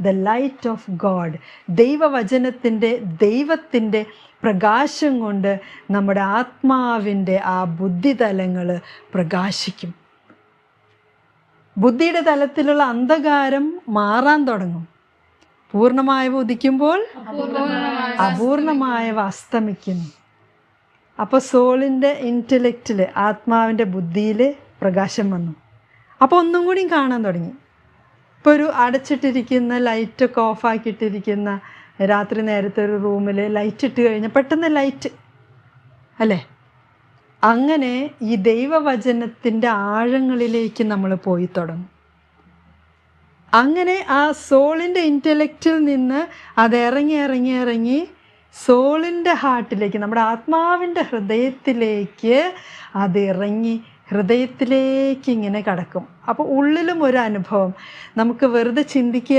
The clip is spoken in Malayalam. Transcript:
The light of God. ദൈവത്തിൻ്റെ പ്രകാശം കൊണ്ട് നമ്മുടെ ആത്മാവിൻ്റെ ആ ബുദ്ധിതലങ്ങൾ പ്രകാശിക്കും. ബുദ്ധിയുടെ തലത്തിലുള്ള അന്ധകാരം മാറാൻ തുടങ്ങും. പൂർണ്ണമായവ ഉദിക്കുമ്പോൾ അപൂർണമായവ അസ്തമിക്കുന്നു. അപ്പോൾ സോളിൻ്റെ ഇൻ്റലക്റ്റിൽ, ആത്മാവിൻ്റെ ബുദ്ധിയിൽ പ്രകാശം വന്നു. അപ്പോൾ ഒന്നും കൂടി കാണാൻ തുടങ്ങി. ഇപ്പോൾ ഒരു അടച്ചിട്ടിരിക്കുന്ന, ലൈറ്റൊക്കെ ഓഫാക്കിയിട്ടിരിക്കുന്ന രാത്രി നേരത്തെ ഒരു റൂമിൽ ലൈറ്റ് ഇട്ട് കഴിഞ്ഞാൽ പെട്ടെന്ന് ലൈറ്റ് അല്ലേ? അങ്ങനെ ഈ ദൈവവചനത്തിൻ്റെ ആഴങ്ങളിലേക്ക് നമ്മൾ പോയി തുടങ്ങും. അങ്ങനെ ആ സോളിൻ്റെ ഇൻ്റലക്റ്റിൽ നിന്ന് അത് ഇറങ്ങി സോളിൻ്റെ ഹാർട്ടിലേക്ക്, നമ്മുടെ ആത്മാവിൻ്റെ ഹൃദയത്തിലേക്ക് അത് ഇറങ്ങി ഹൃദയത്തിലേക്ക് ഇങ്ങനെ കടക്കും. അപ്പോൾ ഉള്ളിലും ഒരു അനുഭവം, നമുക്ക് വെറുതെ ചിന്തിക്കുക